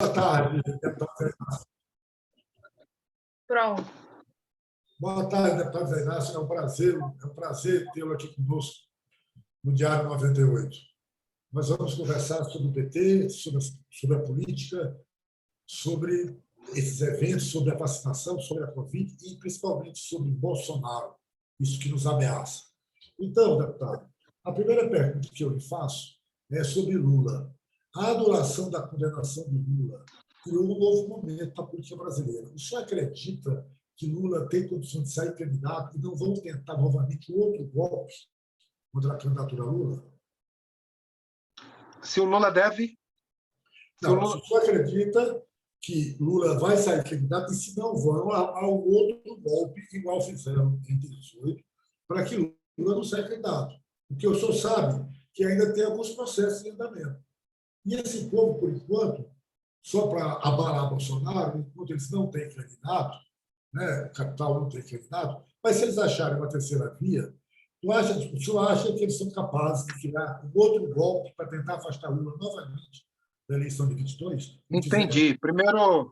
Boa tarde, deputado Zé Inácio. Pronto. Boa tarde, deputado Zé Inácio. É um prazer tê-lo aqui conosco no Diário 98. Nós vamos conversar sobre o PT, sobre a política, sobre esses eventos, sobre a vacinação, sobre a Covid e, principalmente, sobre Bolsonaro, isso que nos ameaça. Então, deputado, a primeira pergunta que eu lhe faço é sobre Lula. A anulação da condenação de Lula criou um novo momento na política brasileira. O senhor acredita que Lula tem condições de sair candidato e não vão tentar novamente outro golpe contra a candidatura Lula? Se o Lula deve... Não, o senhor acredita que Lula vai sair candidato e, se não vão, há um outro golpe, igual fizeram em 2018, para que Lula não saia candidato? Porque o senhor sabe que ainda tem alguns processos em andamento. E esse povo, por enquanto, só para abalar Bolsonaro, enquanto eles não têm candidato, né, o capital não tem candidato, mas se eles acharem uma terceira via, o senhor acha que eles são capazes de criar um outro golpe para tentar afastar Lula novamente da eleição de 22? Entendi. Primeiro,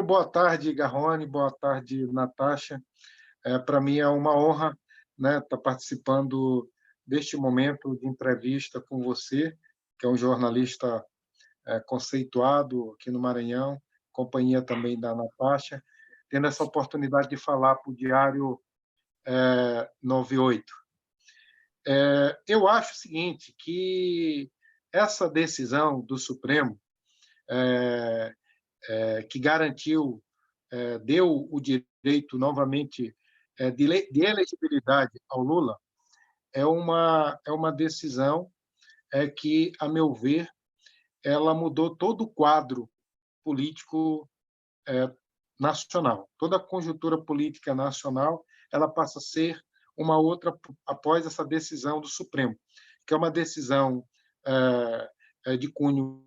boa tarde, Garrone, boa tarde, Natasha. Para mim é uma honra, né, estar participando deste momento de entrevista com você, que é um jornalista conceituado aqui no Maranhão, companhia também da Natasha, tendo essa oportunidade de falar para o Diário 98. Eu acho o seguinte, que essa decisão do Supremo, que garantiu, deu o direito novamente de elegibilidade ao Lula, é uma decisão que, a meu ver, ela mudou todo o quadro político nacional. Toda a conjuntura política nacional ela passa a ser uma outra após essa decisão do Supremo, que é uma decisão de cunho,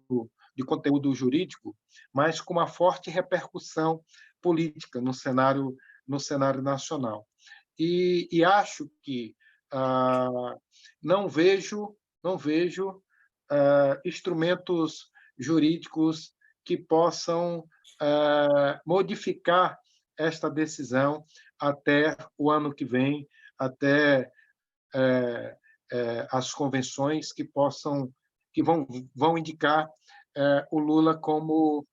de conteúdo jurídico, mas com uma forte repercussão política no cenário nacional. E acho que não vejo instrumentos jurídicos que possam modificar esta decisão até o ano que vem, até as convenções que vão indicar o Lula como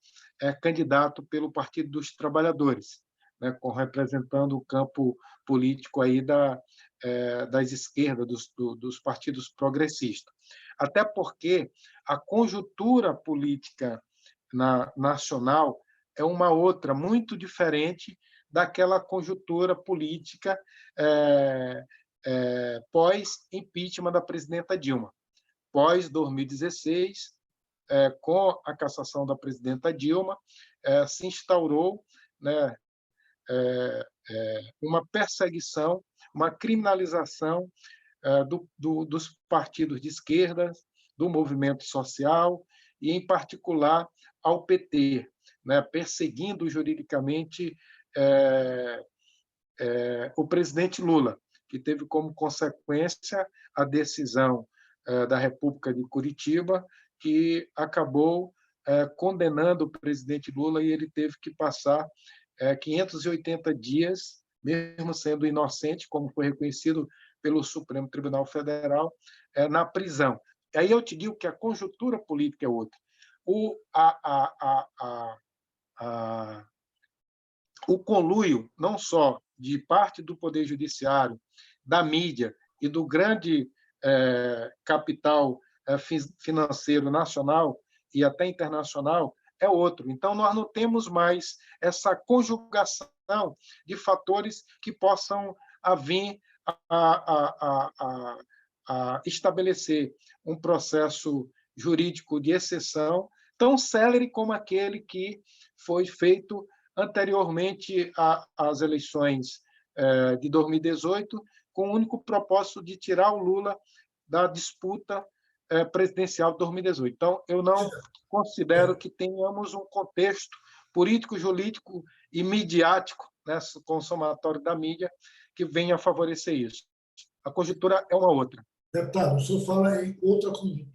candidato pelo Partido dos Trabalhadores, né, representando o campo político aí das esquerdas, dos partidos progressistas. Até porque a conjuntura política nacional é uma outra, muito diferente daquela conjuntura política pós-impeachment da presidenta Dilma. Pós-2016, com a cassação da presidenta Dilma, se instaurou, né, uma perseguição, uma criminalização dos partidos de esquerda, do movimento social e, em particular, ao PT, né, perseguindo juridicamente o presidente Lula, que teve como consequência a decisão da República de Curitiba, que acabou condenando o presidente Lula e ele teve que passar 580 dias, mesmo sendo inocente, como foi reconhecido pelo Supremo Tribunal Federal, na prisão. Aí eu te digo que a conjuntura política é outra. O conluio, não só de parte do Poder Judiciário, da mídia e do grande capital financeiro nacional e até internacional, é outro. Então, nós não temos mais essa conjugação de fatores que possam vir a estabelecer um processo jurídico de exceção tão célere como aquele que foi feito anteriormente às eleições de 2018, com o único propósito de tirar o Lula da disputa presidencial de 2018. Então, eu não considero que tenhamos um contexto político, jurídico e midiático, né, com o somatório da mídia, que venha a favorecer isso. A conjuntura é uma outra. Deputado, o senhor fala em outra conjuntura.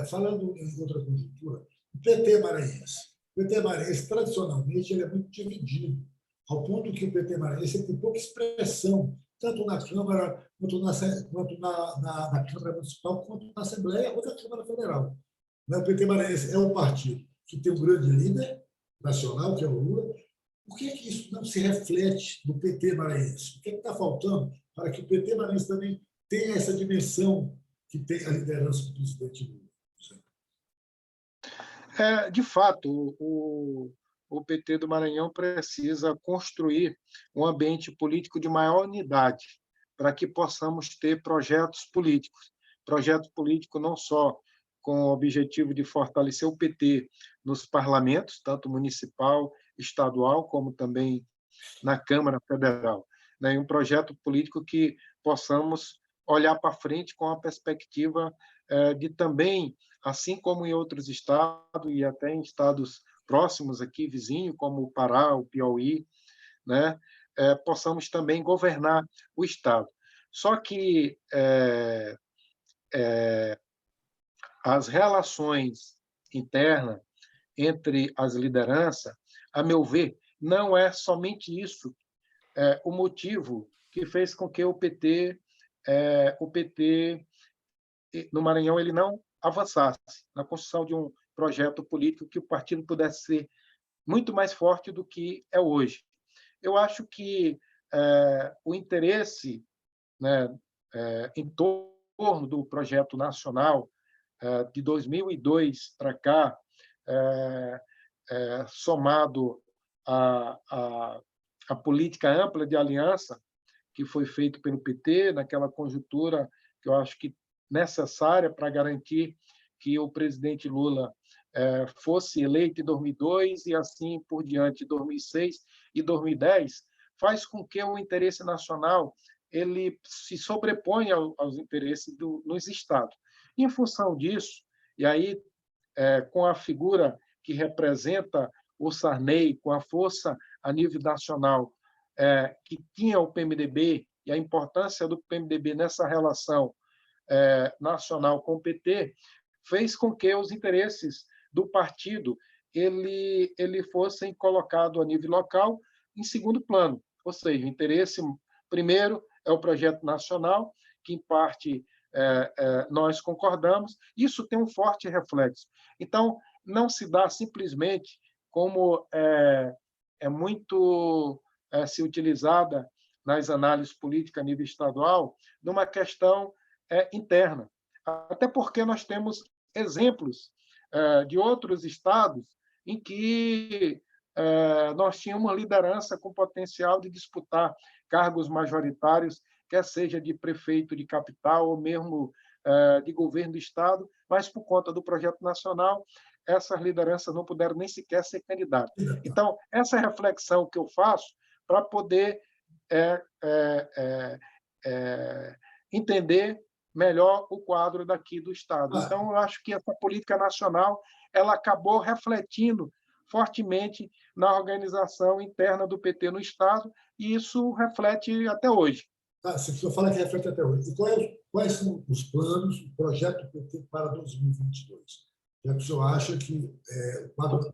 Falando em outra conjuntura, O PT maranhense. O PT maranhense, tradicionalmente, ele é muito dividido, ao ponto que o PT maranhense tem pouca expressão, tanto na Câmara, quanto na Câmara Municipal, quanto na Assembleia ou na Câmara Federal. O PT maranhense é um partido que tem um grande líder nacional, que é o Lula. Por que isso não se reflete no PT maranhense? O que está faltando para que o PT maranhense também tenha essa dimensão que tem a liderança do presidente Lula? De fato, o PT do Maranhão precisa construir um ambiente político de maior unidade para que possamos ter projetos políticos. Projeto político não só com o objetivo de fortalecer o PT nos parlamentos, tanto municipal, estadual, como também na Câmara Federal. Né? E um projeto político que possamos olhar para frente com a perspectiva de também, assim como em outros estados e até em estados próximos aqui, vizinhos, como o Pará, o Piauí, né? Possamos também governar o estado. Só que as relações internas entre as lideranças, a meu ver, não é somente isso o motivo que fez com que o PT no Maranhão ele não avançasse na construção de um projeto político que o partido pudesse ser muito mais forte do que é hoje. Eu acho que o interesse, né, em torno do projeto nacional de 2002 para cá, somado à política ampla de aliança que foi feito pelo PT naquela conjuntura que eu acho que necessária para garantir que o presidente Lula fosse eleito em 2002 e assim por diante, 2006 e 2010, faz com que o interesse nacional ele se sobreponha aos interesses nos estados. Em função disso, e aí com a figura que representa o Sarney, com a força a nível nacional que tinha o PMDB e a importância do PMDB nessa relação nacional com o PT, fez com que os interesses do partido ele fossem colocados a nível local em segundo plano. Ou seja, o interesse primeiro é o projeto nacional, que em parte nós concordamos. Isso tem um forte reflexo. Então, não se dá simplesmente como é muito se utilizada nas análises políticas a nível estadual, numa questão interna. Até porque nós temos exemplos de outros estados em que nós tínhamos uma liderança com potencial de disputar cargos majoritários, quer seja de prefeito de capital ou mesmo de governo do estado, mas por conta do projeto nacional, essas lideranças não puderam nem sequer ser candidatas. Então, essa é a reflexão que eu faço para poder entender melhor o quadro daqui do Estado. Então, eu acho que essa política nacional ela acabou refletindo fortemente na organização interna do PT no Estado, e isso reflete até hoje. Você fala que reflete até hoje. E quais são os planos, o projeto do PT para 2022? Já que o senhor acha que,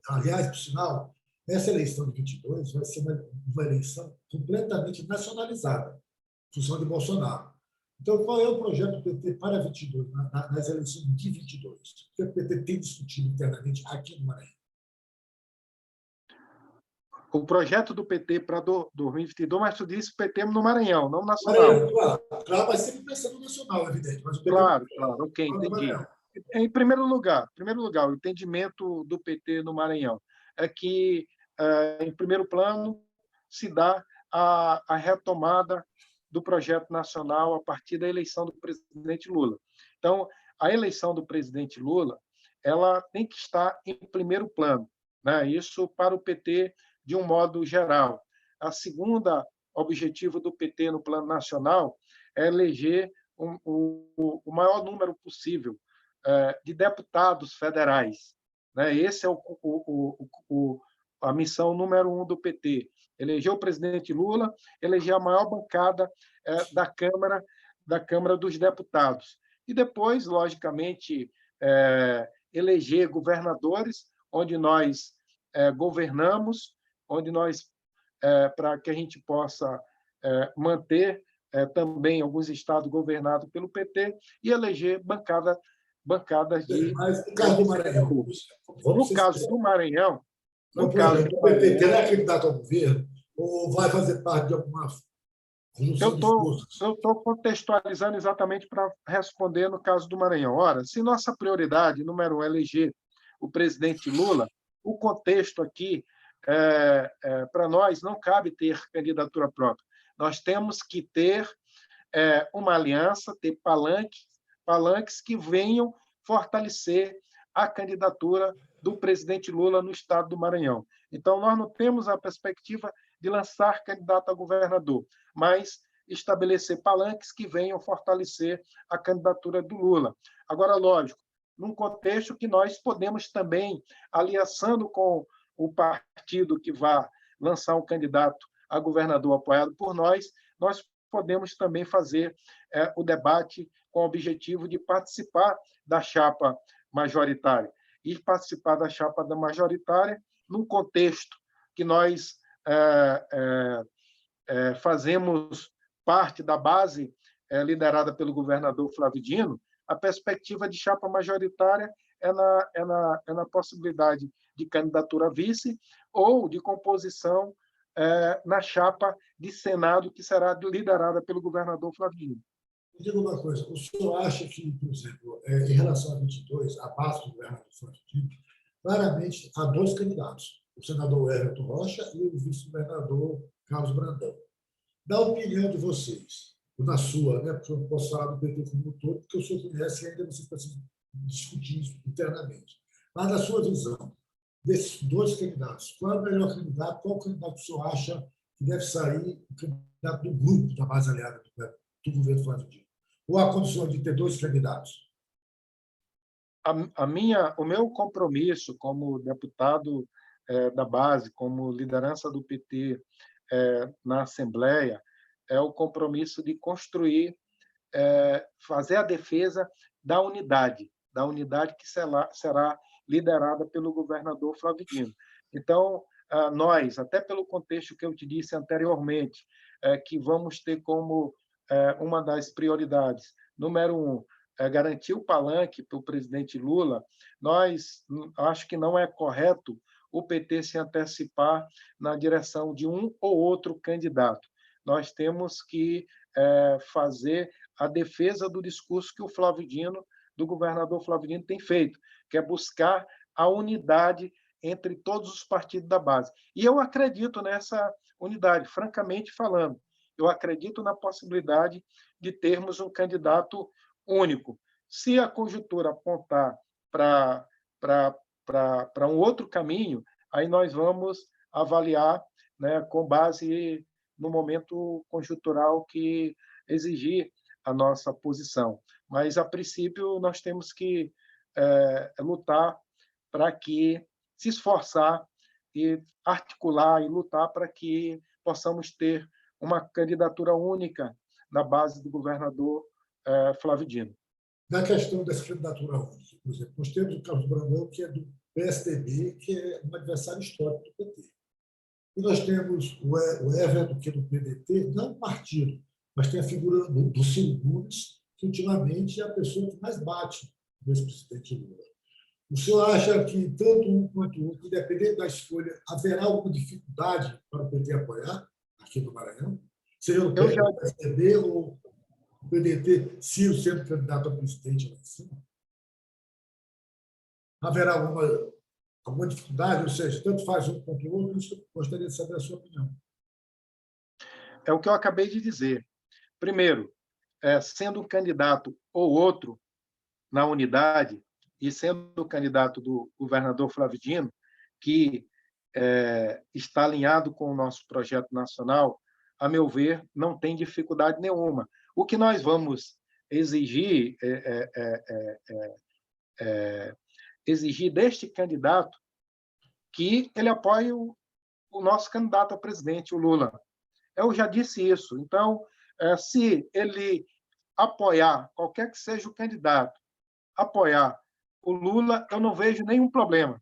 aliás, por sinal, essa eleição de 22 vai ser uma eleição completamente nacionalizada, em função de Bolsonaro. Então, qual é o projeto do PT para 22, nas eleições de 22? O que o PT tem discutido internamente aqui no Maranhão? O projeto do PT para 2022, mas tu disse PT no Maranhão, não nacional. Maranhão, claro, mas sempre pensando no nacional, evidente. Mas o PT claro, ok, entendi. Em primeiro lugar, o entendimento do PT no Maranhão é que, em primeiro plano, se dá a retomada do projeto nacional a partir da eleição do presidente Lula. Então, a eleição do presidente Lula ela tem que estar em primeiro plano, né? Isso para o PT de um modo geral. A segunda objetivo do PT no plano nacional é eleger o maior número possível de deputados federais. Né? Esse é a missão número 1 do PT. Eleger o presidente Lula, eleger a maior bancada da Câmara dos Deputados. E depois, logicamente, eleger governadores onde nós governamos, onde nós, para que a gente possa manter também alguns estados governados pelo PT e eleger bancadas de Mas no caso do Maranhão, senadores. vamos No ser caso sinceros. do Maranhão, Então, no por caso exemplo, do o PT Maranhão, terá candidato ao governo ou vai fazer parte de alguma eu junção de estou forças? eu estou contextualizando exatamente para responder no caso do Maranhão. Ora, se nossa prioridade, número um, é eleger o presidente Lula, o contexto aqui, para nós, não cabe ter candidatura própria. Nós temos que ter uma aliança, ter palanques que venham fortalecer a candidatura do presidente Lula no estado do Maranhão. Então, nós não temos a perspectiva de lançar candidato a governador, mas estabelecer palanques que venham fortalecer a candidatura do Lula. Agora, lógico, num contexto que nós podemos também, aliançando com o partido que vai lançar um candidato a governador apoiado por nós podemos também fazer o debate com o objetivo de participar da chapa majoritária. E participar da chapa da majoritária num contexto que nós fazemos parte da base liderada pelo governador Flávio Dino, a perspectiva de chapa majoritária é na possibilidade de candidatura a vice ou de composição na chapa de Senado, que será liderada pelo governador Flávio Dino. Me diga uma coisa, o senhor acha que, por exemplo, em relação a 22, a base do governador Flávio Dino, claramente há dois candidatos, o senador Everton Rocha e o vice-governador Carlos Brandão. Na opinião de vocês, ou na sua, né, porque eu não posso falar do PT como um todo, porque o senhor conhece e ainda você está se discutindo internamente. Mas, na sua visão, desses dois candidatos, qual é o melhor candidato? Qual candidato o senhor acha que deve sair o candidato do grupo da base aliada do governo Flávio Dino? Ou há condições de ter dois candidatos? O meu compromisso como deputado da base, como liderança do PT na Assembleia, é o compromisso de construir, fazer a defesa da unidade que será liderada pelo governador Flávio Dino. Então, nós, até pelo contexto que eu te disse anteriormente, que vamos ter como uma das prioridades, número um, garantir o palanque para o presidente Lula, nós acho que não é correto o PT se antecipar na direção de um ou outro candidato. Nós temos que fazer a defesa do discurso que o Flávio Dino, do governador Flávio Dino, tem feito, que é buscar a unidade entre todos os partidos da base. E eu acredito nessa unidade, francamente falando. Eu acredito na possibilidade de termos um candidato único. Se a conjuntura apontar para um outro caminho, aí nós vamos avaliar, né, com base no momento conjuntural que exigir a nossa posição. Mas, a princípio, nós temos que lutar para que, se esforçar e articular e lutar para que possamos ter uma candidatura única na base do governador Flávio Dino. Na questão dessa candidatura única, por exemplo, nós temos o Carlos Brandão, que é do PSDB, que é um adversário histórico do PT. E nós temos o Everton, que é do PDT, não um partido, mas tem a figura do Ciro Gomes, que ultimamente é a pessoa que mais bate no ex-presidente Lula. O senhor acha que tanto um quanto o outro, independente da escolha, haverá alguma dificuldade para o PT apoiar aqui no Maranhão? Seja no PSDB ou o PDT, Ciro sendo candidato a presidente lá em cima? Haverá alguma dificuldade? Ou seja, tanto faz um quanto o outro? Isso eu gostaria de saber a sua opinião. É o que eu acabei de dizer. Primeiro, sendo um candidato ou outro na unidade, e sendo o candidato do governador Flávio Dino, que está alinhado com o nosso projeto nacional, a meu ver, não tem dificuldade nenhuma. O que nós vamos exigir exigir deste candidato que ele apoie o nosso candidato a presidente, o Lula. Eu já disse isso. Então, se ele apoiar, qualquer que seja o candidato, apoiar o Lula, eu não vejo nenhum problema.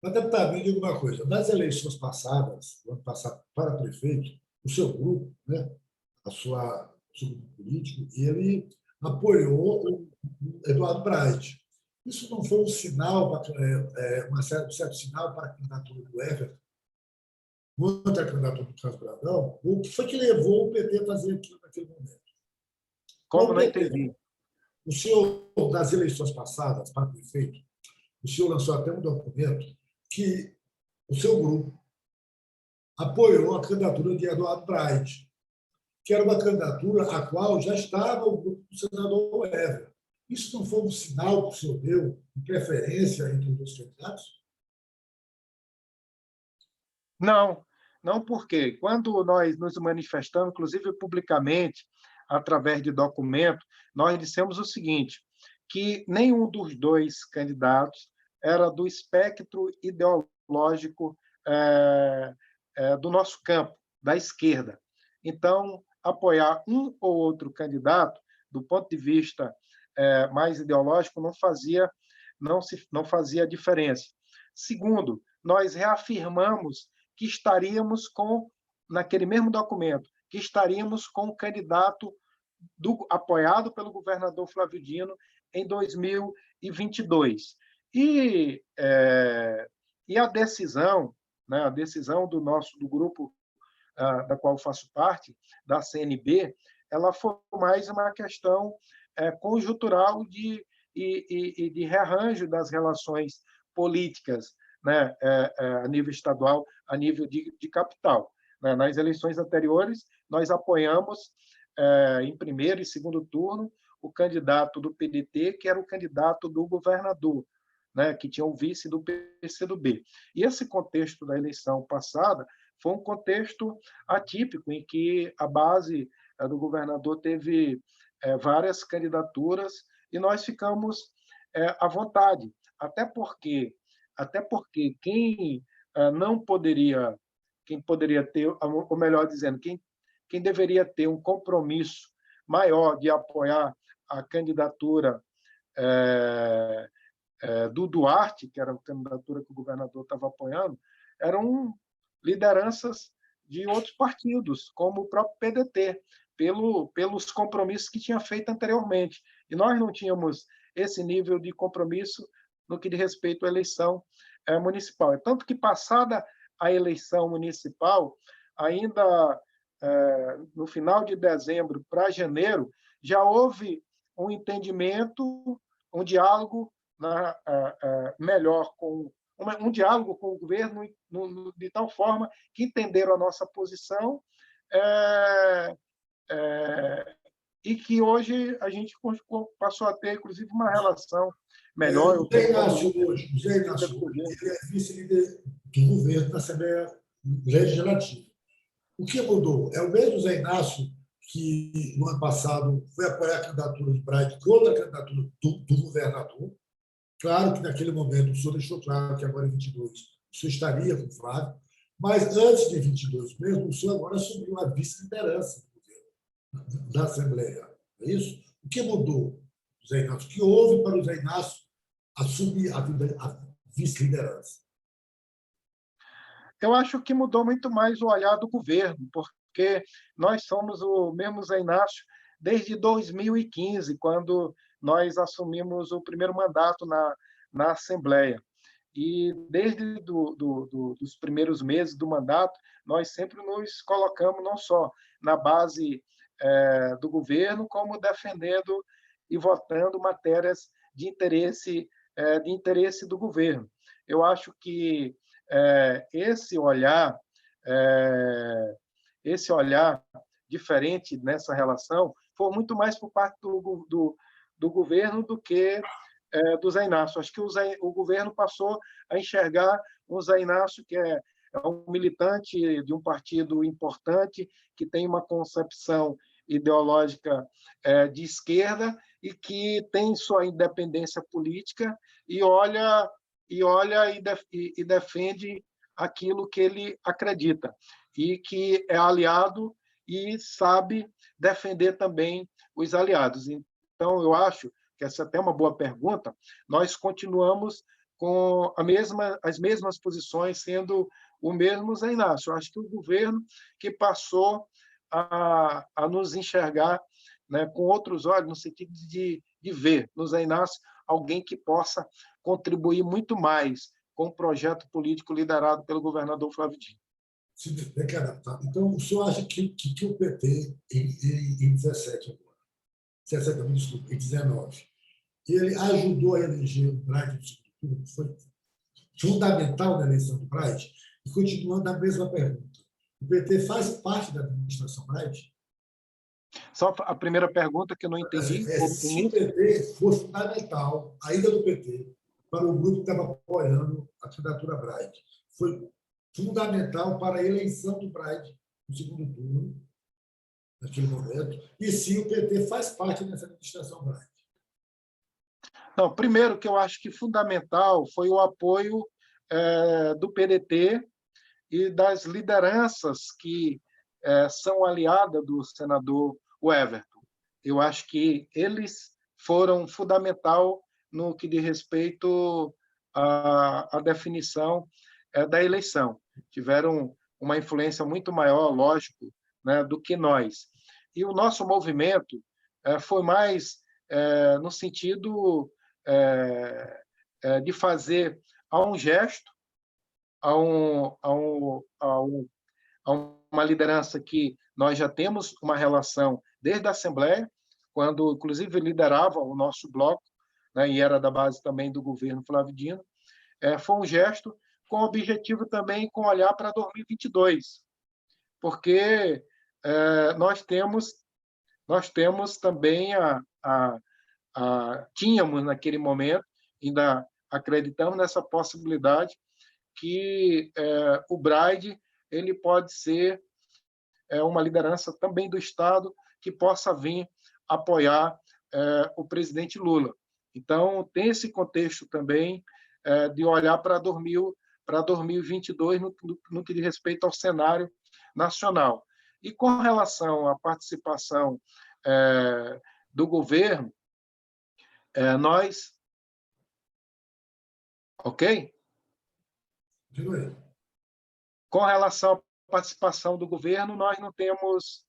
Mas, deputado, me diga uma coisa. Nas eleições passadas, no ano passado, para prefeito, o seu grupo, né, o seu grupo político, ele apoiou o Eduardo Braide. Isso não foi um sinal, um certo sinal para a candidatura do Everton contra a candidatura do Carlos Brandão? O que foi que levou o PT a fazer aquilo naquele momento? Como Qual não PT? entendi? O senhor, nas eleições passadas, para prefeito, o senhor lançou até um documento que o seu grupo apoiou a candidatura de Eduardo Braide, que era uma candidatura a qual já estava o grupo do senador Everton. Isso não foi um sinal que o senhor deu de preferência entre os dois candidatos? Não, não porque quando nós nos manifestamos, inclusive publicamente, através de documento, nós dissemos o seguinte, que nenhum dos dois candidatos era do espectro ideológico do nosso campo, da esquerda. Então, apoiar um ou outro candidato, do ponto de vista mais ideológico, não fazia diferença. Segundo, nós reafirmamos que estaríamos naquele mesmo documento, que estaríamos com o candidato apoiado pelo governador Flávio Dino em 2022. E a decisão, né, a decisão do grupo da qual faço parte, da CNB, ela foi mais uma questão conjuntural de rearranjo das relações políticas, né, a nível estadual, a nível de capital. Né? Nas eleições anteriores, nós apoiamos, em primeiro e segundo turno, o candidato do PDT, que era o candidato do governador, né, que tinha o vice do PCdoB. E esse contexto da eleição passada foi um contexto atípico, em que a base do governador teve várias candidaturas e nós ficamos à vontade, até porque não poderia, quem poderia ter, ou melhor dizendo, quem deveria ter um compromisso maior de apoiar a candidatura do Duarte, que era a candidatura que o governador estava apoiando, eram lideranças de outros partidos, como o próprio PDT, pelos compromissos que tinha feito anteriormente. E nós não tínhamos esse nível de compromisso no que diz respeito à eleição municipal. É tanto que, passada a eleição municipal, ainda no final de dezembro para janeiro, já houve um entendimento, um diálogo melhor um diálogo com o governo de tal forma que entenderam a nossa posição e que hoje a gente passou a ter, inclusive, uma relação melhor. O Zé Inácio, hoje, ele é vice-líder do governo na Assembleia Legislativa. O que mudou? É o mesmo Zé Inácio que, no ano passado, foi apoiar a candidatura de Braide contra a candidatura do governador. Claro que, naquele momento, o senhor deixou claro que agora, em 22, o senhor estaria com o Flávio, mas, antes de 22 mesmo, o senhor agora assumiu a vice-liderança do governo, da Assembleia. É isso? O que mudou, Zé Inácio? O que houve para o Zé Inácio assumir a vice-liderança? Eu acho que mudou muito mais o olhar do governo, porque nós somos o mesmo Zé Inácio desde 2015, quando nós assumimos o primeiro mandato na Assembleia. E desde dos primeiros meses do mandato, nós sempre nos colocamos não só na base do governo, como defendendo e votando matérias de interesse do governo. Eu acho que esse olhar diferente nessa relação foi muito mais por parte do governo do que do Zé Inácio. Acho que o governo passou a enxergar o Zé Inácio, que é um militante de um partido importante, que tem uma concepção ideológica de esquerda e que tem sua independência política e olha e defende aquilo que ele acredita e que é aliado e sabe defender também os aliados. Então, eu acho que essa é até uma boa pergunta. Nós continuamos com as mesmas posições, sendo o mesmo Zé Inácio. Eu acho que o governo que passou a nos enxergar, né, com outros olhos, no sentido de ver no Zé Inácio alguém que possa contribuir muito mais com o projeto político liderado pelo governador Flávio Dino. Então, o senhor acha que o PT, em 17 agora, 17, não, desculpa, em 19, ele ajudou a eleger o Braga no segundo turno, foi fundamental na eleição do Braga, e continuando a mesma pergunta. O PT faz parte da administração Braga? Só a primeira pergunta que eu não entendi. Se o PT foi fundamental, a ida do PT para o grupo que estava apoiando a candidatura Braga, foi fundamental para a eleição do Braga no segundo turno, naquele momento, e se o PT faz parte dessa administração Braga. Não, primeiro que eu acho que fundamental foi o apoio do PDT e das lideranças que são aliadas do senador Everton. Eu acho que eles foram fundamental no que diz respeito à definição da eleição. Tiveram uma influência muito maior, lógico, né, do que nós. E o nosso movimento foi mais no sentido de fazer um gesto a uma liderança que nós já temos uma relação desde a Assembleia, quando, inclusive, liderava o nosso bloco, né, e era da base também do governo Flávio Dino. Foi um gesto com o objetivo também com olhar para 2022, porque nós temos também tínhamos naquele momento, ainda acreditamos nessa possibilidade que o Braide ele pode ser uma liderança também do Estado que possa vir apoiar o presidente Lula. Então, tem esse contexto também de olhar para 2022 no que diz respeito ao cenário nacional. E com relação à participação do governo, nós... Ok? Com relação à participação do governo, nós não temos...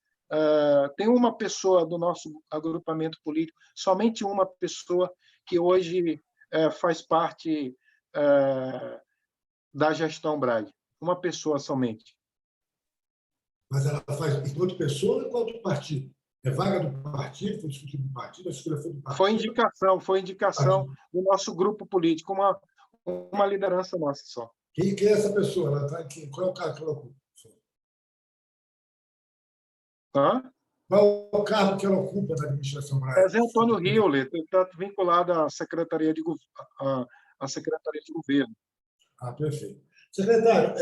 tem uma pessoa do nosso agrupamento político, somente uma pessoa que hoje faz parte da gestão Braga. Uma pessoa somente. Mas ela faz enquanto pessoa ou enquanto partido? É vaga do partido? Foi discutido do partido? A escolha foi do partido? Foi indicação do nosso grupo político, uma liderança nossa só. Quem é essa pessoa? Ela tá aqui. Qual é o cargo que ela ocupa? Qual é o cargo que ela ocupa na administração Braga? Zé Antônio Hewlett, está vinculado à Secretaria de Governo. Perfeito. Secretário,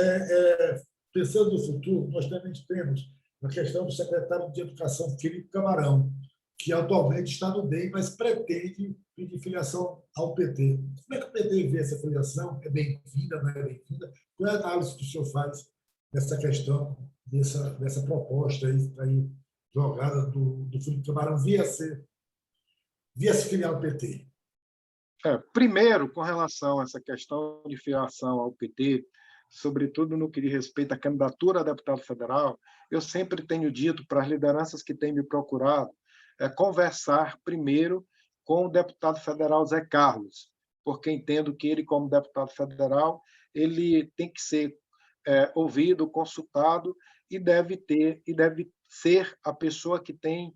pensando no futuro, nós também temos a questão do secretário de Educação, Felipe Camarão, que atualmente está no DEM, mas pretende pedir filiação ao PT. Como é que o PT vê essa filiação? É bem-vinda, não é bem-vinda? Qual é a análise que o senhor faz dessa questão, dessa proposta aí jogada do Felipe Camarão via se filiar ao PT? Primeiro, com relação a essa questão de filiação ao PT, sobretudo no que diz respeito à candidatura a deputado federal, eu sempre tenho dito para as lideranças que têm me procurado conversar primeiro com o deputado federal Zé Carlos, porque entendo que ele, como deputado federal, ele tem que ser ouvido, consultado e deve ser a pessoa que tem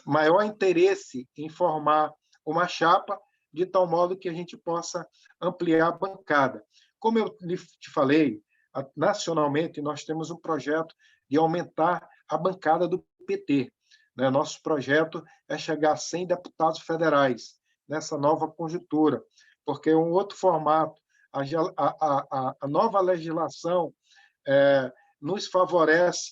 maior interesse em formar uma chapa de tal modo que a gente possa ampliar a bancada. Como eu te falei, nacionalmente nós temos um projeto de aumentar a bancada do PT. Nosso projeto é chegar a 100 deputados federais nessa nova conjuntura, porque é um outro formato. A nova legislação nos favorece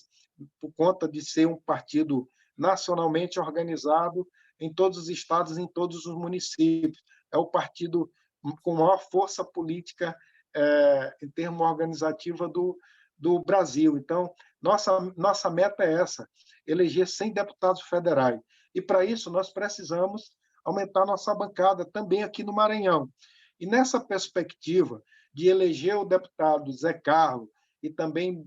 por conta de ser um partido nacionalmente organizado em todos os estados, em todos os municípios. É o partido com maior força política em termos organizativa do Brasil. Então, nossa meta é essa, eleger 100 deputados federais. E, para isso, nós precisamos aumentar nossa bancada também aqui no Maranhão. E nessa perspectiva de eleger o deputado Zé Carlos e também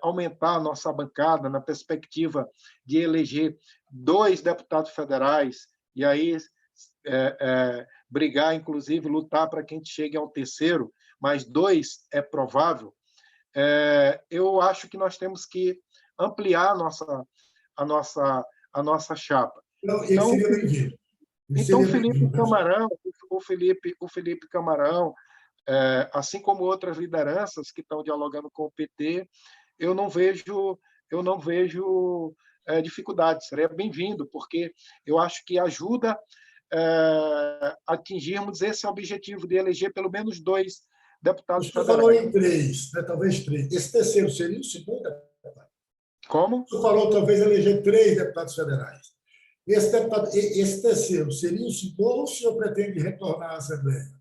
aumentar a nossa bancada na perspectiva de eleger 2 deputados federais e aí brigar, inclusive, lutar para que a gente chegue ao terceiro, mas 2 é provável, eu acho que nós temos que ampliar a nossa chapa. Não, ele seria bem-vindo. Então, o Felipe Camarão, assim como outras lideranças que estão dialogando com o PT, eu não vejo dificuldade. Seria bem-vindo, porque eu acho que ajuda a atingirmos esse objetivo de eleger pelo menos 2 deputados federais. Você falou em 3, né? Talvez 3. Esse terceiro seria o segundo deputado? Como? Você falou talvez eleger 3 deputados federais. Esse terceiro seria o segundo ou o senhor pretende retornar à Assembleia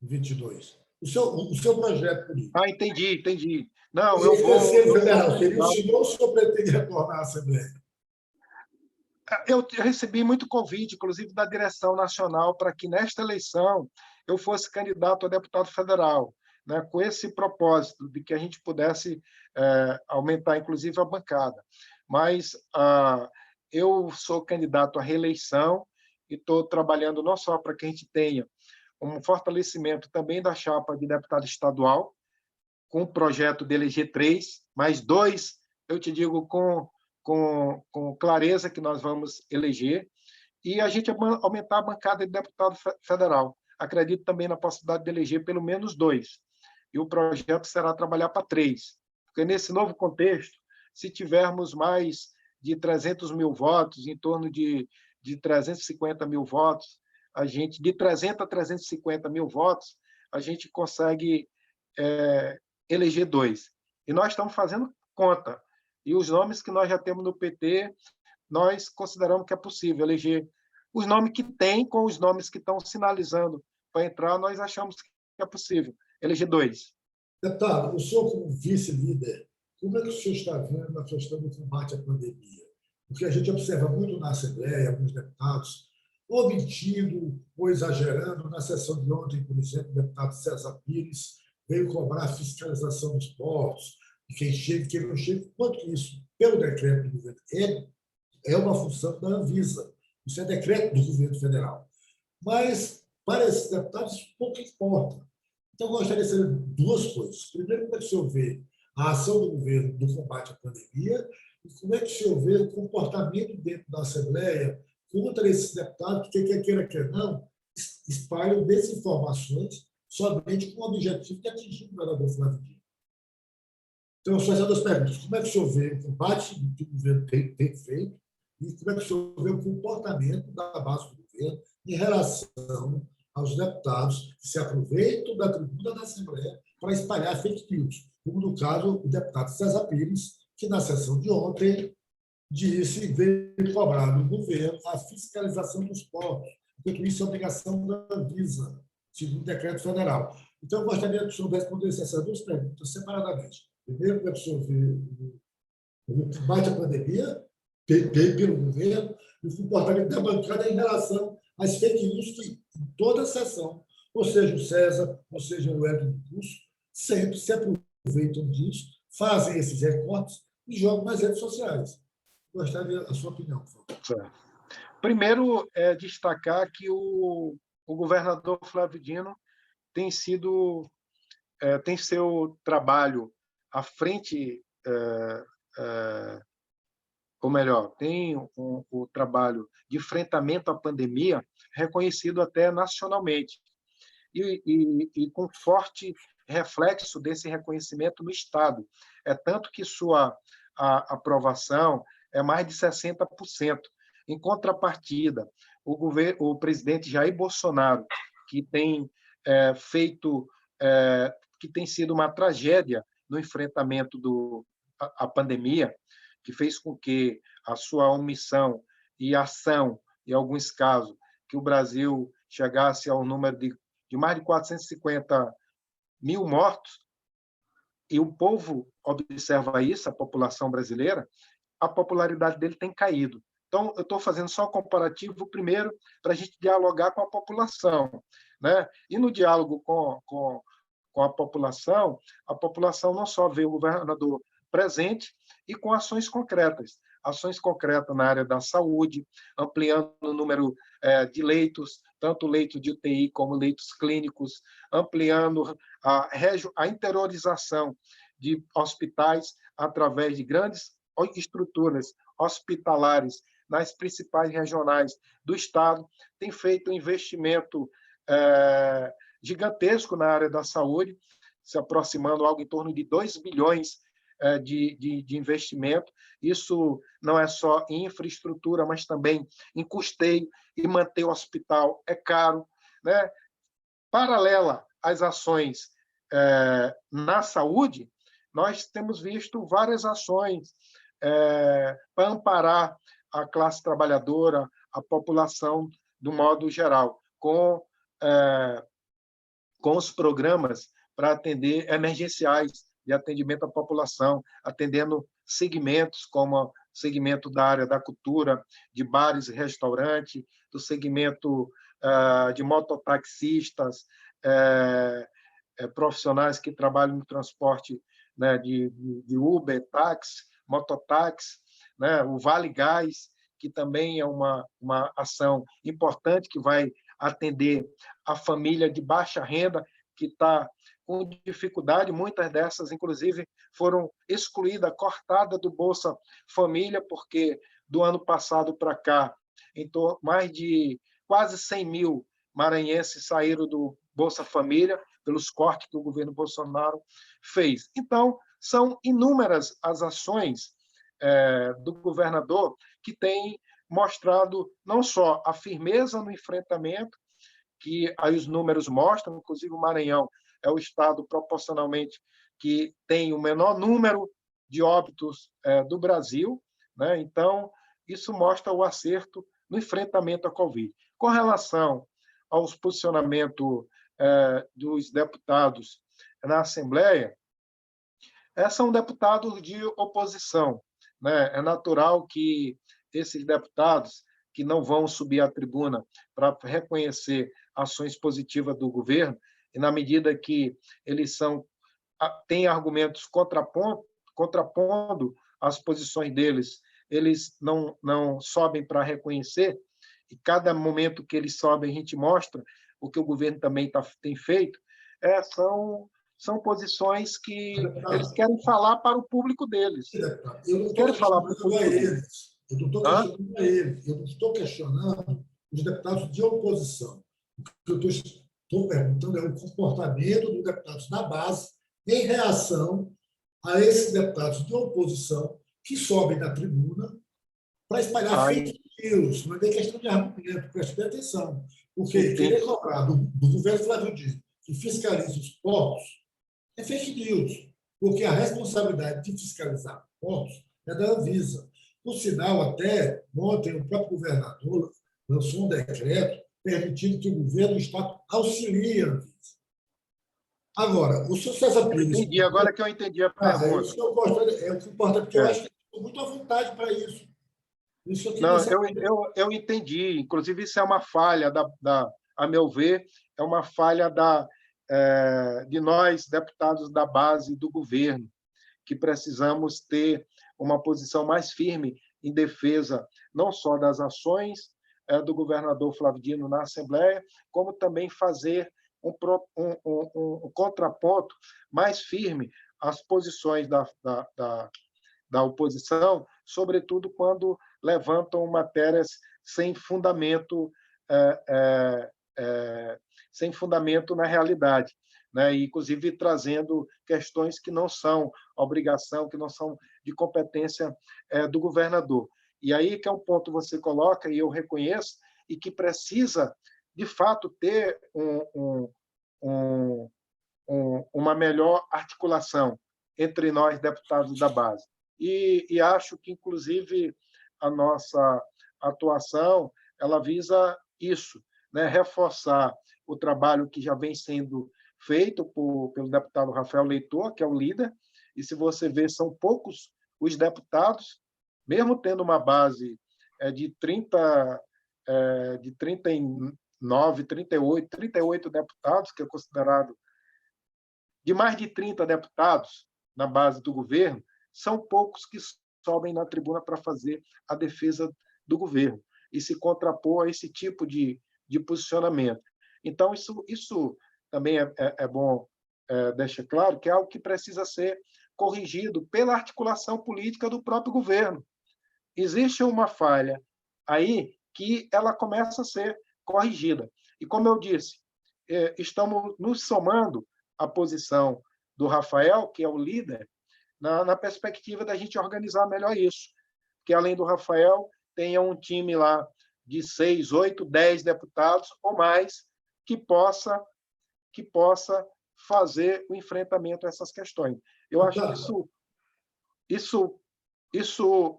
em 22? O seu projeto político. Entendi. Não, esse terceiro federal seria o segundo ou o senhor pretende retornar à Assembleia? Eu recebi muito convite, inclusive da direção nacional, para que nesta eleição eu fosse candidato a deputado federal, né, com esse propósito de que a gente pudesse aumentar, inclusive, a bancada. Mas eu sou candidato à reeleição e estou trabalhando não só para que a gente tenha um fortalecimento também da chapa de deputado estadual, com o projeto de eleger 3, mais 2, eu te digo com clareza que nós vamos eleger, e a gente aumentar a bancada de deputado federal. Acredito também na possibilidade de eleger pelo menos 2. E o projeto será trabalhar para 3. Porque nesse novo contexto, se tivermos mais de 300 mil votos, em torno de 350 mil votos, de 300 a 350 mil votos, a gente consegue eleger 2. E nós estamos fazendo conta. E os nomes que nós já temos no PT, nós consideramos que é possível eleger. Os nomes que tem com os nomes que estão sinalizando para entrar, nós achamos que é possível eleger 2. Deputado, o senhor como vice-líder, como é que o senhor está vendo a questão do combate à pandemia? Porque a gente observa muito na Assembleia, alguns deputados, omitindo ou exagerando. Na sessão de ontem, por exemplo, o deputado César Pires veio cobrar a fiscalização dos portos, de quem chega e quem não chega, quanto que isso, pelo decreto do governo, é uma função da Anvisa. Isso é decreto do governo federal. Mas, para esses deputados, pouco importa. Então, eu gostaria de saber 2 coisas. Primeiro, como é que o senhor vê a ação do governo no combate à pandemia e como é que o senhor vê o comportamento dentro da Assembleia contra esses deputados que, quer queira, quer não, espalham desinformações somente com o objetivo de atingir o governador Flávio Dino. Então, só essas 2 perguntas. Como é que o senhor vê o combate que o governo tem feito e como é que o senhor vê o comportamento da base do governo em relação aos deputados que se aproveitam da tribuna da Assembleia para espalhar fake news, como no caso o deputado César Pires, que na sessão de ontem disse veio cobrar do governo a fiscalização dos portos, enquanto isso é obrigação da Anvisa, segundo o decreto federal. Então, eu gostaria que o senhor respondesse essas 2 perguntas separadamente. Primeiro, como é que o senhor vê o combate à pandemia pelo governo e o comportamento da bancada em relação às fake news que, em toda a sessão, ou seja o César, ou seja o Hélio do Curso, sempre se aproveitam disso, fazem esses recortes e jogam nas redes sociais. Gostaria da sua opinião, por favor. Primeiro, destacar que o governador Flávio Dino tem seu trabalho à frente, ou melhor, tem o trabalho de enfrentamento à pandemia reconhecido até nacionalmente e com forte reflexo desse reconhecimento no Estado. É tanto que sua aprovação é mais de 60%. Em contrapartida, o presidente Jair Bolsonaro, que tem que tem sido uma tragédia no enfrentamento à pandemia, que fez com que a sua omissão e ação, em alguns casos, que o Brasil chegasse ao número de mais de 450 mil mortos, e o povo observa isso, a população brasileira, a popularidade dele tem caído. Então, eu estou fazendo só um comparativo, primeiro, para a gente dialogar com a população, né? E no diálogo com a população não só vê o governador presente e com ações concretas na área da saúde, ampliando o número de leitos, tanto leitos de UTI como leitos clínicos, ampliando a interiorização de hospitais através de grandes estruturas hospitalares nas principais regionais do Estado, tem feito um investimento gigantesco na área da saúde, se aproximando algo em torno de 2 bilhões de investimento. Isso não é só em infraestrutura, mas também em custeio, e manter o hospital é caro, né? Paralela às ações na saúde, nós temos visto várias ações para amparar a classe trabalhadora, a população, do modo geral, com os programas para atender emergenciais de atendimento à população, atendendo segmentos como o segmento da área da cultura, de bares e restaurantes, do segmento de mototaxistas, profissionais que trabalham no transporte, né, de Uber, táxi, mototáxi, né, o Vale Gás, que também é uma ação importante que vai atender a família de baixa renda que está com dificuldade. Muitas dessas, inclusive, foram excluídas, cortadas do Bolsa Família, porque do ano passado para cá, mais de quase 100 mil maranhenses saíram do Bolsa Família pelos cortes que o governo Bolsonaro fez. Então, são inúmeras as ações do governador que têm mostrado não só a firmeza no enfrentamento, que aí os números mostram, inclusive o Maranhão é o estado proporcionalmente que tem o menor número de óbitos do Brasil, né? Então, isso mostra o acerto no enfrentamento à Covid. Com relação aos posicionamentos dos deputados na Assembleia, são deputados de oposição, né? É natural que esses deputados que não vão subir à tribuna para reconhecer ações positivas do governo, e na medida que eles têm argumentos contrapondo as posições deles, eles não sobem para reconhecer, e cada momento que eles sobem a gente mostra o que o governo também tem feito, são posições que eles querem falar para o público deles. Eu não estou questionando a eles. Eu não estou questionando a eles. Eu não estou questionando os deputados de oposição. O que eu estou perguntando é o comportamento dos deputados da base em reação a esses deputados de oposição que sobem na tribuna para espalhar fake news. Não é nem questão de argumento, preste bem atenção. Porque querer cobrar do governo Flávio Dino que fiscalize os portos é fake news, porque a responsabilidade de fiscalizar portos é da Anvisa. Por sinal, até ontem, o próprio governador lançou um decreto permitindo que o governo do Estado auxilie a Anvisa. Agora, o senhor César Pires... Entendi, agora que eu entendi a pergunta. É isso que eu gosto, é o que importa, porque eu acho que estou muito à vontade para isso. Não, eu entendi. Inclusive, isso é uma falha, a meu ver, é uma falha de nós, deputados da base do governo, que precisamos ter uma posição mais firme em defesa não só das ações do governador Flávio Dino na Assembleia, como também fazer um contraponto mais firme às posições da oposição, sobretudo quando levantam matérias sem fundamento na realidade, né? E, inclusive, trazendo questões que não são obrigação, que não são de competência do governador. E aí que é um ponto que você coloca, e eu reconheço, e que precisa, de fato, ter uma melhor articulação entre nós, deputados da base. E acho que, inclusive, a nossa atuação ela visa isso, né? Reforçar o trabalho que já vem sendo feito pelo deputado Rafael Leitor, que é o líder, e se você ver, são poucos os deputados, mesmo tendo uma base de 39, 38 deputados, que é considerado de mais de 30 deputados na base do governo, são poucos que sobem na tribuna para fazer a defesa do governo e se contrapor a esse tipo de posicionamento. Então, isso também é bom deixar claro que é algo que precisa ser corrigido pela articulação política do próprio governo. Existe uma falha aí que ela começa a ser corrigida. E, como eu disse, estamos nos somando à posição do Rafael, que é o líder, na perspectiva da gente organizar melhor isso. Que, além do Rafael, tenha um time lá de 6, 8, 10 deputados ou mais que possa fazer o enfrentamento a essas questões. Eu acho que isso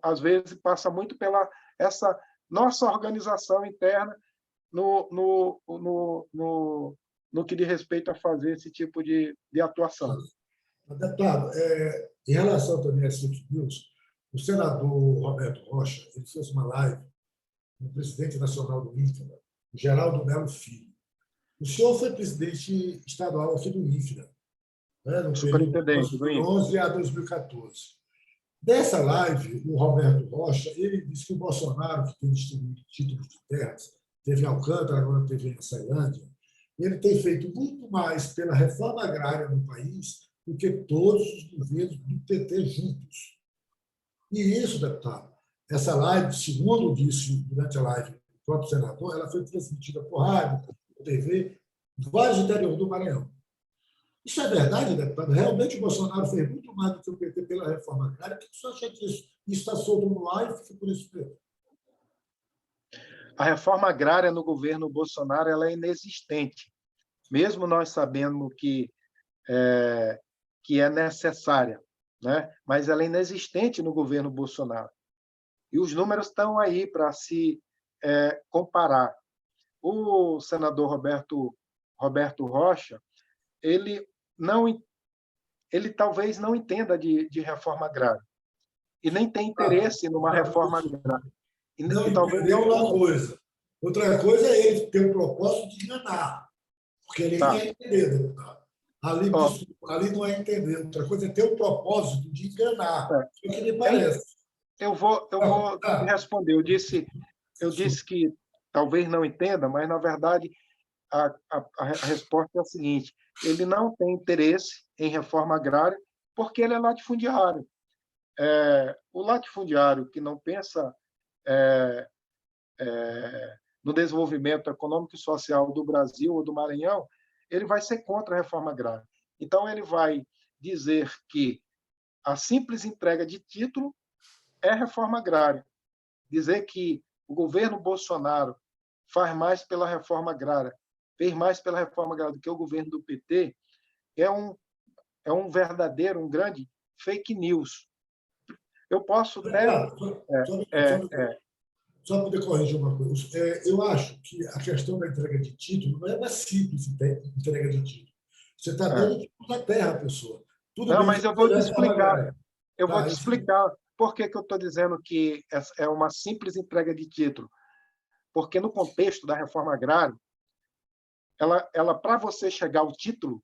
às vezes, passa muito pela essa nossa organização interna no que diz respeito a fazer esse tipo de atuação. Deputado, em relação também às fake news, o senador Roberto Rocha ele fez uma live com o presidente nacional do INFRA, Geraldo Melo Filho. O senhor foi presidente estadual aqui do INFRA, né, no período de 2011 a 2014. Dessa live, o Roberto Rocha ele disse que o Bolsonaro, que tem distribuído títulos de terras, teve em Alcântara, agora teve em Ceilândia, ele tem feito muito mais pela reforma agrária no país do que todos os governos do PT juntos. E isso, deputado, essa live, segundo disse durante a live o próprio senador, ela foi transmitida por rádio, por TV, em vários interiores do Maranhão. Isso é verdade, deputado? Realmente o Bolsonaro fez muito mais do que o PT pela reforma agrária? O que o senhor acha disso? Isso está solto no ar e fica por isso mesmo? A reforma agrária no governo Bolsonaro ela é inexistente, mesmo nós sabendo que é necessária, né? Mas ela é inexistente no governo Bolsonaro. E os números estão aí para se comparar. O senador Roberto Rocha, ele talvez não entenda de reforma agrária e nem tem interesse numa reforma agrária. Não entendeu uma coisa. Outra coisa é ele ter o propósito de enganar, porque ele não é entender, deputado. Ali não é entender. Outra coisa é ter o propósito de enganar. É o que me parece. Eu vou responder. Eu disse que talvez não entenda, mas, na verdade, a resposta é a seguinte: ele não tem interesse em reforma agrária porque ele é latifundiário. O latifundiário que não pensa no desenvolvimento econômico e social do Brasil ou do Maranhão, ele vai ser contra a reforma agrária. Então, ele vai dizer que a simples entrega de título é reforma agrária. Dizer que o governo Bolsonaro faz mais pela reforma agrária, fez mais pela reforma agrária do que o governo do PT, é um verdadeiro, um grande fake news. Eu posso até... Só poder corrigir uma coisa. Eu acho que a questão da entrega de título não é uma simples entrega de título. Você está dando título da terra à pessoa. Não, mas eu vou te explicar. Eu vou te explicar por que eu estou dizendo que é uma simples entrega de título. Porque, no contexto da reforma agrária, ela para você chegar ao título,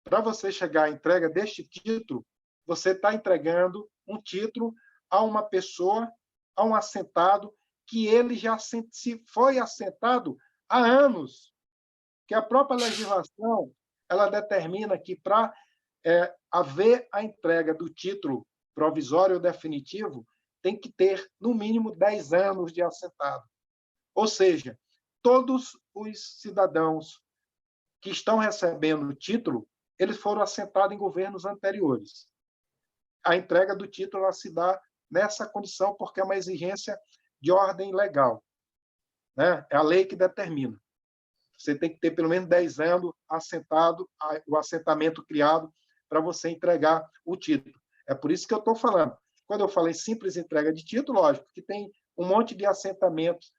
para você chegar à entrega deste título, você está entregando um título a uma pessoa, a um assentado, que ele já foi assentado há anos. Que a própria legislação ela determina que, para haver a entrega do título provisório ou definitivo, tem que ter, no mínimo, 10 anos de assentado. Ou seja, todos os cidadãos que estão recebendo o título, eles foram assentados em governos anteriores. A entrega do título ela se dá nessa condição porque é uma exigência de ordem legal, né? É a lei que determina. Você tem que ter pelo menos 10 anos assentado, o assentamento criado para você entregar o título. É por isso que eu estou falando. Quando eu falei simples entrega de título, lógico que tem um monte de assentamentos,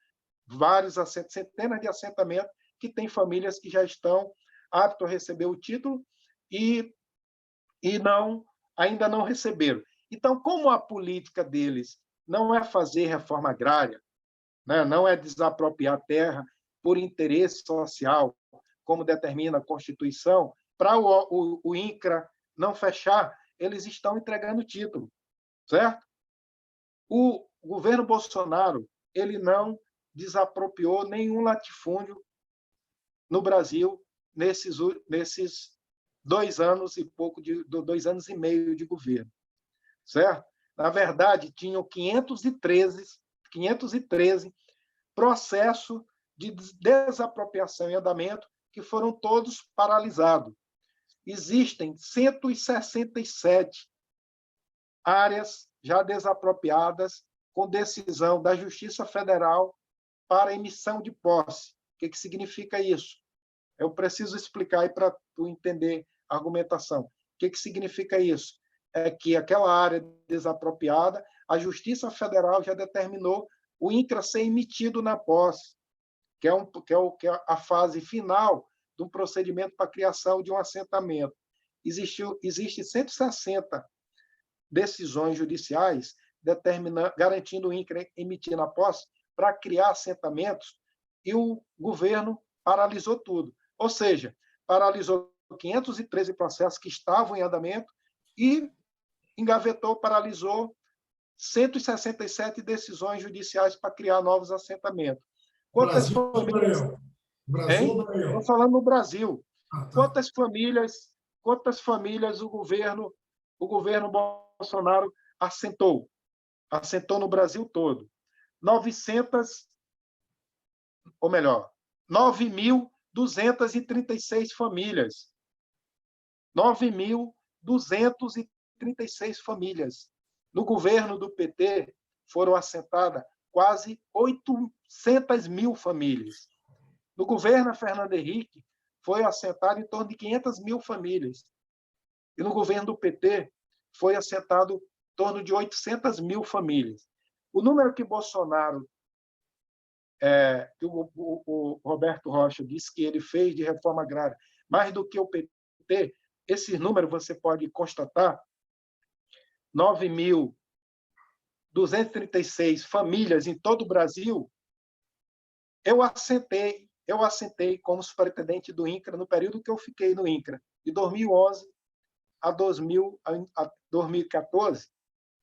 centenas de assentamentos, que tem famílias que já estão aptas a receber o título e ainda não receberam. Então, como a política deles não é fazer reforma agrária, né? Não é desapropriar terra por interesse social, como determina a Constituição, para o INCRA não fechar, eles estão entregando título, certo? O governo Bolsonaro ele não desapropriou nenhum latifúndio no Brasil nesses 2 anos e pouco, 2 anos e meio de governo, certo? Na verdade, tinham 513 processos de desapropriação em andamento que foram todos paralisados. Existem 167 áreas já desapropriadas com decisão da Justiça Federal para emissão de posse. O que significa isso? Eu preciso explicar aí para tu entender a argumentação. O que significa isso? É que aquela área desapropriada, a Justiça Federal já determinou o INCRA ser emitido na posse, que é a fase final do procedimento para a criação de um assentamento. Existe 160 decisões judiciais garantindo o INCRA emitir na posse para criar assentamentos, e o governo paralisou tudo. Ou seja, paralisou 513 processos que estavam em andamento e engavetou, paralisou 167 decisões judiciais para criar novos assentamentos. Quantas Brasil ou famílias... Maranhão? Brasil ou Maranhão? Estou falando no Brasil. Ah, tá. Quantas famílias o governo Bolsonaro assentou no Brasil todo? 9.236 famílias. 9.236 famílias. No governo do PT, foram assentadas quase 800 mil famílias. No governo Fernando Henrique, foi assentado em torno de 500 mil famílias. E no governo do PT, foi assentado em torno de 800 mil famílias. O número que Bolsonaro, que o Roberto Rocha disse que ele fez de reforma agrária, mais do que o PT, esse número você pode constatar, 9.236 famílias em todo o Brasil, eu assentei como superintendente do INCRA no período que eu fiquei no INCRA, de 2011 a 2014,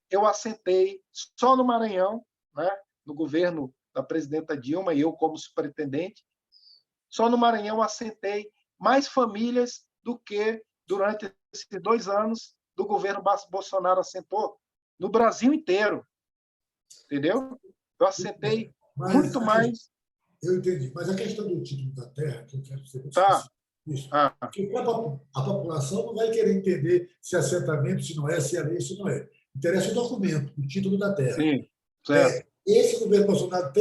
eu assentei só no Maranhão, né, no governo da presidenta Dilma, e eu como superintendente, só no Maranhão eu assentei mais famílias do que durante esses 2 anos do governo Bolsonaro assentou no Brasil inteiro. Entendeu? Eu assentei muito mais. Eu entendi. Mas a questão do título da terra, que eu quero saber isso, porque a população não vai querer entender se é assentamento, se não é, se é lei, se não é. Interessa o documento, o título da terra. Sim, certo. Esse governo Bolsonaro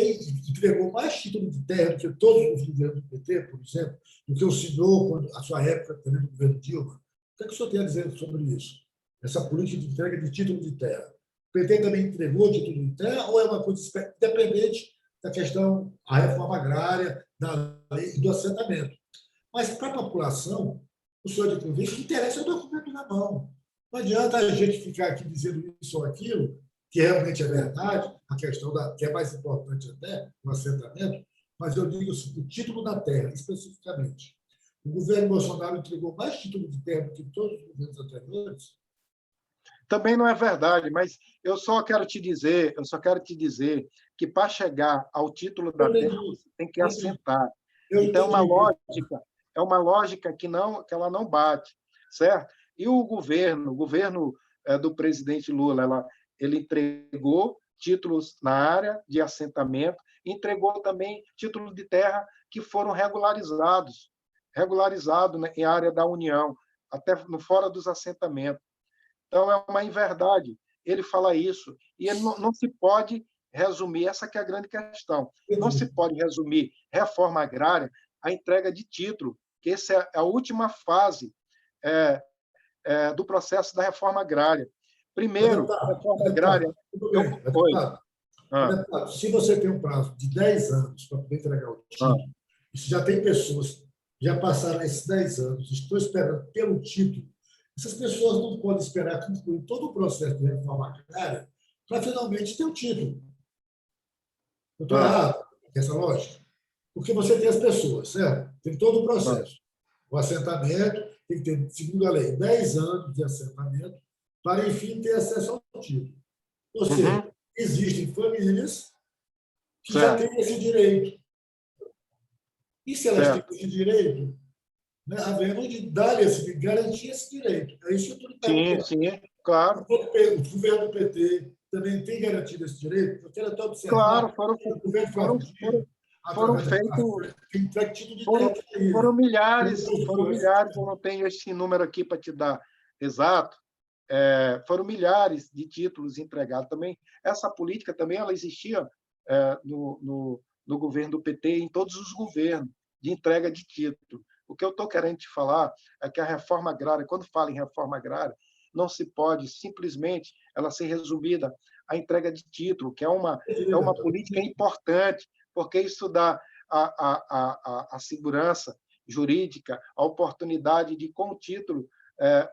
entregou mais título de terra do que todos os governos do PT, por exemplo, do que o senhor, a sua época, também do governo Dilma. O que é que o senhor tem a dizer sobre isso? Essa política de entrega de título de terra. O PT também entregou título de terra ou é uma coisa independente da questão da reforma agrária, da lei e do assentamento? Mas para a população, o senhor de convite, o que interessa é o documento na mão. Não adianta a gente ficar aqui dizendo isso ou aquilo, que realmente é verdade, a questão que é mais importante até, o assentamento, mas eu digo assim, o título da terra, especificamente. O governo Bolsonaro entregou mais título de terra do que todos os governos anteriores. Também não é verdade, mas eu só quero te dizer que para chegar ao título da terra, você tem que assentar. Então, é uma lógica que ela não bate, certo? E o governo do presidente Lula, ele entregou títulos na área de assentamento, entregou também títulos de terra que foram regularizados em área da União, até fora dos assentamentos. Então, é uma inverdade ele fala isso, e ele não se pode resumir, essa que é a grande questão, não se pode resumir reforma agrária à entrega de título, que essa é a última fase do processo da reforma agrária. Primeiro, a reforma agrária... Se você tem um prazo de 10 anos para poder entregar o título, e se já tem pessoas que já passaram esses 10 anos, estão esperando pelo título, essas pessoas não podem esperar concluir todo o processo de reforma agrária, para finalmente ter o título. Eu estou Ah, errado nessa lógica? Porque você tem as pessoas, certo? Tem todo o ah, processo. O assentamento tem que ter, segundo a lei, 10 anos de assentamento para, enfim, ter acesso ao título. Ou seja, uhum, existem famílias que já certo, têm esse direito. E se elas têm certo. esse direito, né, havendo de dar esse, de garantir esse direito. É isso que eu estou lhe Sim, perguntando. sim, claro, O governo do PT também tem garantido esse direito? Eu quero até observar claro, foram, que o governo foram, Fernandinho, foram através da feitos, tem entregue título de foram, identidade a ele. foram milhares, eu não tenho esse número aqui para te dar exato, foram milhares de títulos entregados também. Essa política também ela existia no governo do PT, em todos os governos, de entrega de título. O que eu estou querendo te falar é que a reforma agrária, quando fala em reforma agrária, não se pode simplesmente ela ser resumida à entrega de título, que é uma política importante, porque isso dá a segurança jurídica, a oportunidade de, com o título,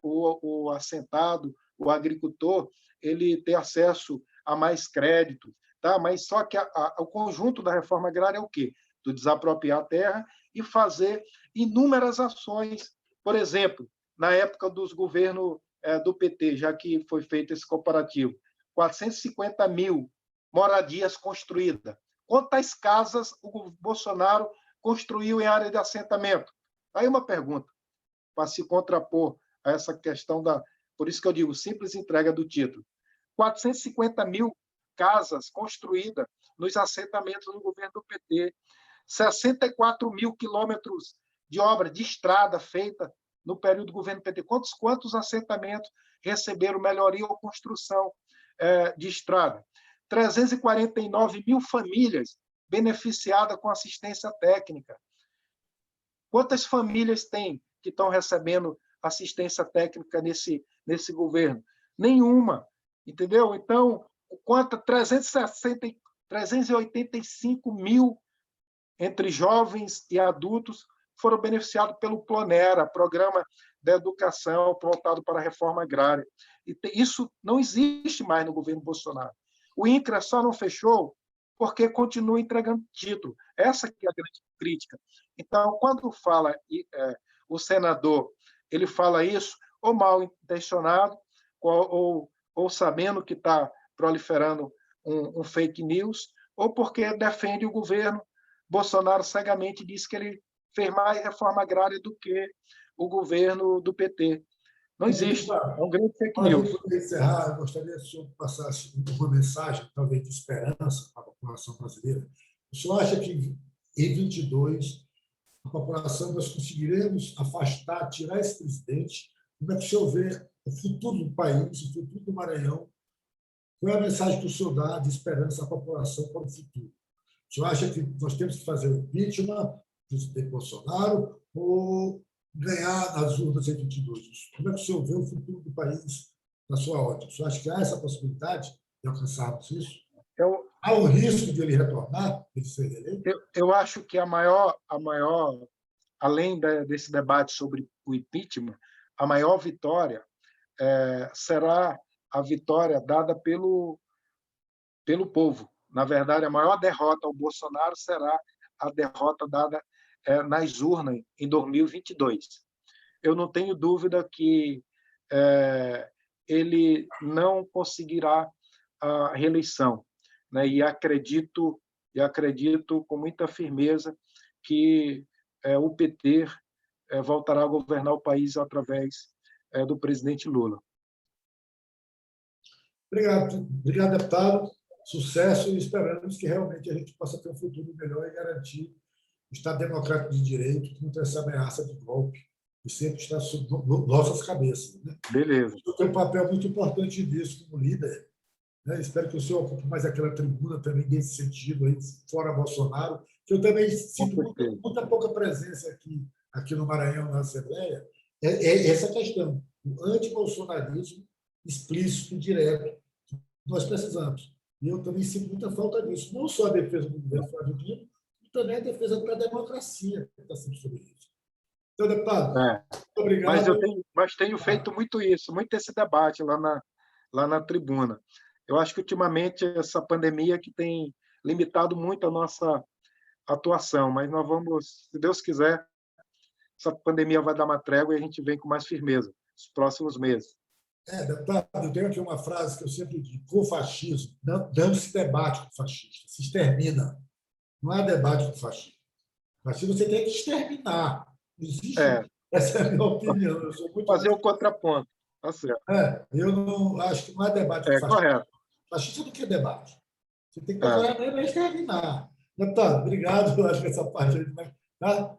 o assentado, o agricultor, ele ter acesso a mais crédito, tá? Mas só que o conjunto da reforma agrária é o quê? Do desapropriar a terra e fazer inúmeras ações. Por exemplo, na época dos governos do PT, já que foi feito esse comparativo, 450 mil moradias construídas. Quantas casas o Bolsonaro construiu em área de assentamento? Aí uma pergunta, para se contrapor a essa questão da. Por isso que eu digo, simples entrega do título. 450 mil casas construídas nos assentamentos do governo do PT, 64 mil quilômetros de obra de estrada feita no período do governo PT. Quantos assentamentos receberam melhoria ou construção de estrada? 349 mil famílias beneficiadas com assistência técnica. Quantas famílias tem que estão recebendo assistência técnica nesse governo? Nenhuma, entendeu? Então, quanto 385 mil entre jovens e adultos foram beneficiados pelo Plonera, Programa de Educação voltado para a Reforma Agrária. E isso não existe mais no governo Bolsonaro. O INCRA só não fechou porque continua entregando título. Essa que é a grande crítica. Então, quando fala o senador, ele fala isso ou mal intencionado, ou sabendo que está proliferando um fake news, ou porque defende o governo. Bolsonaro cegamente disse que ele fez mais reforma agrária do que o governo do PT. Não existe. É um grande fake Para news. encerrar, eu gostaria que o senhor passasse uma mensagem, talvez de esperança para a população brasileira. O senhor acha que em 22 a população nós conseguiremos afastar, tirar esse presidente? Como é que o senhor vê o futuro do país, o futuro do Maranhão? Qual é a mensagem que o senhor dá de esperança à população para o futuro? O senhor acha que nós temos que fazer o impeachment do presidente Bolsonaro ou ganhar nas urnas em 22? Como é que o senhor vê o futuro do país na sua ótica? O senhor acha que há essa possibilidade de alcançarmos isso? Eu, Há um risco de ele retornar, de ele ser eleito? eu acho que além desse debate sobre o impeachment, a maior vitória será a vitória dada pelo povo. Na verdade, a maior derrota ao Bolsonaro será a derrota dada nas urnas em 2022. Eu não tenho dúvida que ele não conseguirá a reeleição, né? E acredito com muita firmeza que o PT voltará a governar o país através do presidente Lula. Obrigado, deputado. Sucesso e esperamos que realmente a gente possa ter um futuro melhor e garantir o Estado Democrático de Direito contra essa ameaça de golpe que sempre está sobre nossas cabeças. Né? Beleza. O senhor tem um papel muito importante nisso como líder. Né? Espero que o senhor ocupe mais aquela tribuna também nesse sentido, aí, fora Bolsonaro, que eu também Com sinto certeza. muita pouca presença aqui no Maranhão, na Assembleia, é essa questão, o antibolsonarismo explícito, direto. Nós precisamos. E eu também sinto muita falta disso. Não só a defesa do governo Flávio Dino, mas também a defesa da democracia que está sendo sobre isso. Então, deputado, É. muito obrigado. Mas tenho feito muito isso, muito esse debate lá na tribuna. Eu acho que, ultimamente, essa pandemia que tem limitado muito a nossa atuação, mas nós vamos, se Deus quiser, essa pandemia vai dar uma trégua e a gente vem com mais firmeza nos próximos meses. Deputado, eu tenho aqui uma frase que eu sempre digo: com o fascismo não se debate com o fascista, se extermina. Não há debate com o fascismo. O fascismo você tem que exterminar. Não existe. É, Essa é a minha opinião. Eu sou muito. fazer o contraponto, tá certo. Eu não acho que não há debate com o É fascismo. correto. O fascista não quer debate. Você tem que É. procurar mesmo exterminar. Deputado, obrigado. Eu acho que essa parte aí. Tá?